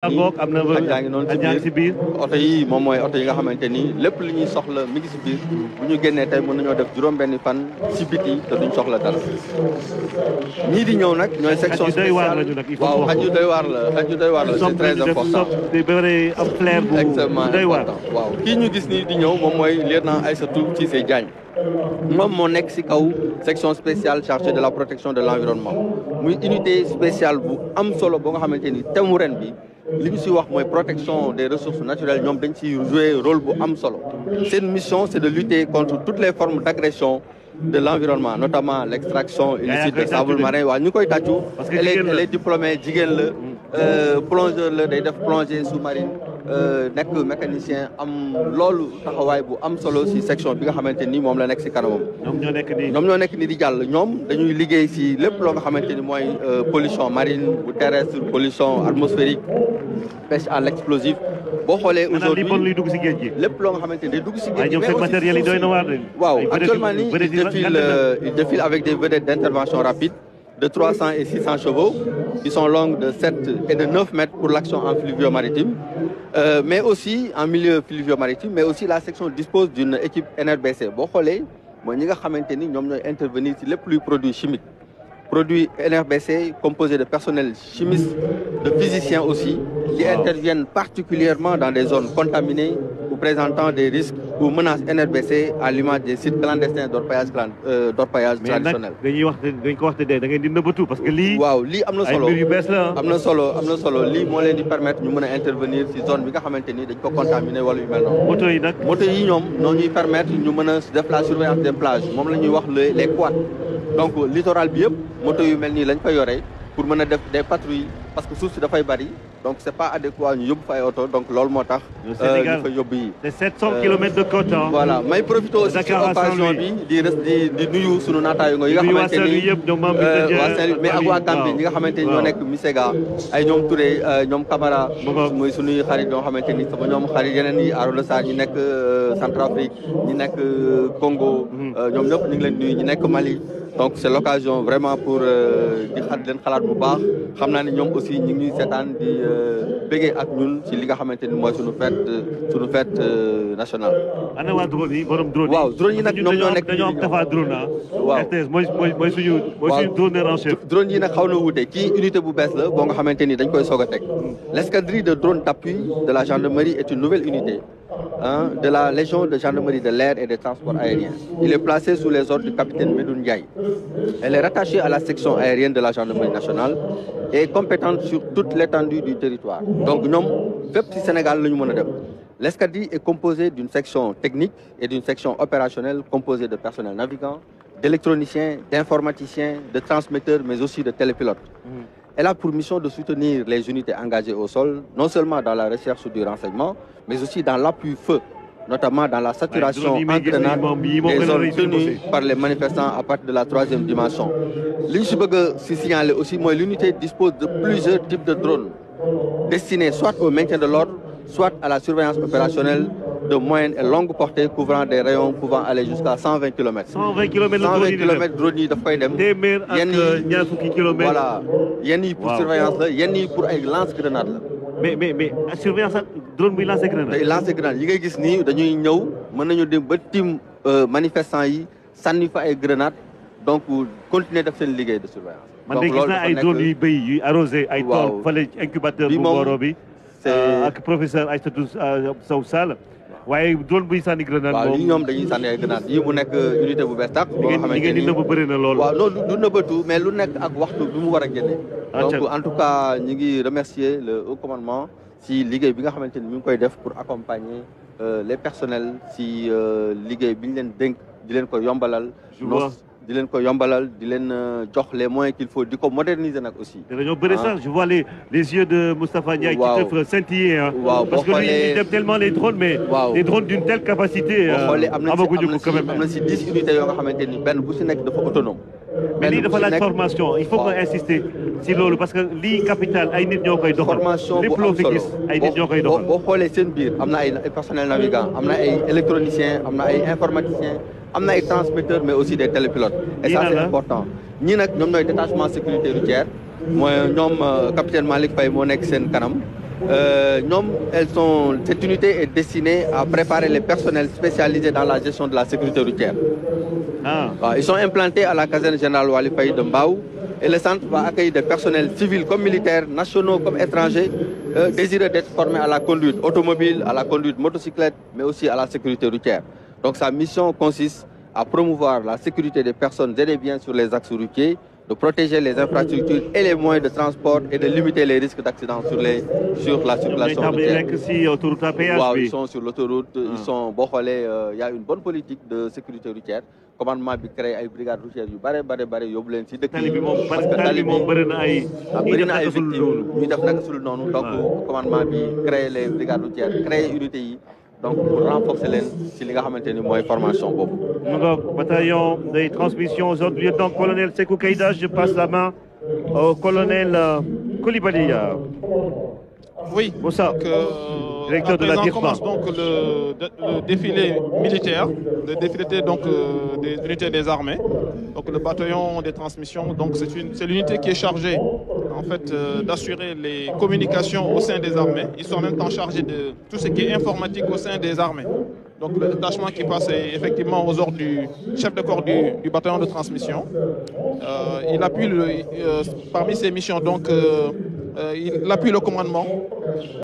ngoog am na xaj ngi noonu ci biir oto yi moom mooy oto yi nga xamante ni lépp li ñuy soxla mi ngi si biir bu ñu génnee tey mën nañoo def juróom-benni fan si biti te duñ soxla dara ñii di ñëw nag ñooy section spéciale waaw xaj yu doy waar la xaj yu doy waar la c'est très important extrêmement important waaw kii ñu gis nii di ñëw moom mooy lieutenant Aïssatou Cissé Diagne moom moo nekk si kaw section spéciale chargée de la protection de l'environnement muy unité spéciale bu am solo boo nga xamante ni thème ren bi li ñu si wax mooy protection des ressources naturelles ñoom dañ ci jouer rôle bu am solo seen mission c'est de lutter contre toutes les formes d'agression de l'environnement notamment l'extraction illicite de sable marin waaw ñu koy tàccu elle est diplômée jigéen la plongeur la day def plongée sous-marine nekk mécanicien am loolu taxawaay bu am solo si section bi nga xamante ni moom la nekk si kanamam ñoom ñoo nekk ni di jàll ñoom dañuy liggéey si lépp loo nga xamante ni mooy pollution marine ou terrestre pollution atmosphérique pêche à l'explosif boo xoolee aujourd'hui lépp loo nga xamante ni day dugg si géej gi waaw actuellement nii il défile avec des vedettes d'intervention rapide de 300 et 600 chevaux qui sont longues de 7 et de 9 mètres pour l'action en fluvio-maritime mais aussi en milieu fluvio-maritime mais aussi la section dispose d'une équipe NRBC boo xoolee mooy ñi nga xamante ni ñoom ñooy intervenir ci lépp luy produit chimique produit NRBC composé de personnel chimiste de physiciens aussi qui interviennent particulièrement dans des zones contaminées ou présentant des risques ou menaces NRBC à l'image des sites clandestins d'orpaillage traditionnel. mais nag dañuy wax da ngeen di nëbbatu parce que lii. waaw lii am na solo ay mbir yu bees la am na solo lii moo leen di permettre ñu mën a intervenir ci zone bi nga xamante ni dañ ko contaminé wala yu mel noonu. moto yi nag moto yi ñoom noo ñuy permettre ñu mën a def la surveillance des plages moom la ñuy wax les quads donc littoral bi yëpp moto yu mel nii lañ fa yore pour mën a def des patrouilles parce que suuf si dafay bari donc c'est pas adéquat ñu yóbbu fa ay oto donc loolu moo tax. ñu fa yóbbu yi. c'est 700 kilomètres de côte. voilà may profité aussi ci occasion bi di nuyu sunu naataango yi nga xamante ni waa Saint-Louis mais ak waa Gambie ñi nga xamante ni ñoo nekk Misega ay ñoom Touré ñoom Camara muy sunuy xarit ñoo xamante ni sama ñoom xarit yeneen yi Arona Sarr ñi nekk Centrafrique ñi nekk Congo ñoom ñëpp ñu ngi leen nuyu ñi nekk Mali. donc c'est l'occasion vraiment pour di leen xalaat bu baax xam naa ne ñoom aussi ñu ngi ñuy seetaan di bëggee ak ñun ci li nga xamante ni mooy suñu fête nationale. ana waa drone yi borom drone yi. waaw drone yi nag ñoom ñoo nekk dañoo am Tafa drone ah. waaw RTS mooy suñu drone en chef. drone yi nag xaw na wuute kii unité bu bees la boo nga xamante ni dañ koy soog a teg. l'escadrille de drones d'appui de la gendarmerie est une nouvelle unité. De la Légion de gendarmerie de l'air et des transports aériens. Il est placé sous les ordres du capitaine Medoune Ndiaye. Elle est rattachée à la section aérienne de la gendarmerie nationale et est compétente sur toute l'étendue du territoire. Donc ñoom fépp ci Sénégal la ñu mën a dem. L'escadrille est composée d'une section technique et d'une section opérationnelle composée de personnel navigant, d'électroniciens, d'informaticiens, de transmetteurs, mais aussi de télépilotes. Elle a pour mission de soutenir les unités engagées au sol, non seulement dans la recherche du renseignement, mais aussi dans l'appui feu, notamment dans la saturation en grenade des zones tenues par les manifestants à partir de la 3e dimension. Li ñu si bëgg a si signaler aussi mooy l'unité dispose de plusieurs types de drones destinés soit au maintien de l'ordre, soit à la surveillance opérationnelle de moyenne et longue portée couvrant des rayons pouvant aller jusqu'à 120 km. 120 km drone yi daf koy dem. téeméer ak ñaar fukki kilomètres. voilà yenn yi pour surveillance la yenn yi pour ay lance-grenade la. mais surveillance ak drone buy lancer grenade. day lancer grenade yi ngay gis nii dañuy ñëw mën nañu dem ba tim manifestants yi sànni fa ay grenade donc continuer def seen liggéey de surveillance. man de gis naa ay drone yuy béy yuy arrosé ay tool fële incubateur bu Mboro bi. ak professeur Aïssatou Sow Sall. waaye drone buy sànni grenade moom waaw lii ñoom dañuy sànni ay grenade yi mu nekk unité bu bees tàq. boo xamante ni ngeen di nëbb bëri na lool. waaw loolu du nëbbatu mais lu nekk ak waxtu bi mu war a génne. donc en tout cas ñi ngi remercier le haut commandement si liggéey bi nga xamante ni mi ngi koy def pour accompagner les personnels si liggéey bi ñu leen dénk di leen ko yombalal. di leen ko yombalal di leen jox les moyens qu'il faut di ko moderniser nag aussi. dañoo bëri sax je vois les yeux de Moustapha Ndiaye. qui te scintiller ah. waaw parce que lui il aime tellement les drones mais. des drones d'une telle capacité. amaguñu ko quand même am na si 10 unités yoo nga xamante ni benn bu si nekk dafa autonome. mais lii dafa laaj formation il faut nga insister si loolu parce que lii capital ay nit ñoo koy doxal. formation lépp loo fi gis ay nit ñoo koy doxal. boo xoolee seen biir am na ay personnel navigant am na ay électroniciens am na ay informaticiens am na ay transmetteurs mais aussi des télépilotes. et ça c'est important ñii nag ñoom ñooy détachement sécurité routière mooy ñoom capitaine Malick Faye moo nekk seen kanam Cette unité est destinée à préparer les personnels spécialisés dans la gestion de la sécurité routière. Ils sont implantés à la caserne générale Wali Faye de Mbao et le centre va accueillir des personnels civils comme militaires, nationaux comme étrangers, désireux d'être formés à la conduite automobile, à la conduite motocyclette, mais aussi à la sécurité routière. Donc sa mission consiste à promouvoir la sécurité des personnes et des biens sur les axes routiers, de protéger les infrastructures et les moyens de transport et de limiter les risques d'accidents sur la circulation routière. Ils sont sur l'autoroute, ils sont il y a une bonne politique de sécurité routière. Commandement bi créé ay brigades routières yu bare yóbbu leen ci dëkk yi parce que tali bi bëri na ay victimes ñu def naka sul noonu donc commandement bi créé les brigades routières créé unité yi donc pour renforcer leen ci li nga xamante ni mooy formation boobu. Bataillon de transmission aujourd'hui, lieutenant-colonel Sékou Keïta, je passe la main au colonel Koulibaly. Oui, Moussa, directeur de la DIRPA. Commence donc le défilé militaire, le défilé donc des unités des armées. Donc le bataillon des transmissions, donc c'est l'unité qui est chargée en fait d'assurer les communications au sein des armées. Ils sont en même temps chargés de tout ce qui est informatique au sein des armées. Donc le détachement qui passe effectivement aux ordres du chef de corps du bataillon de transmission. Il appuie parmi ses missions donc il appuie le commandement.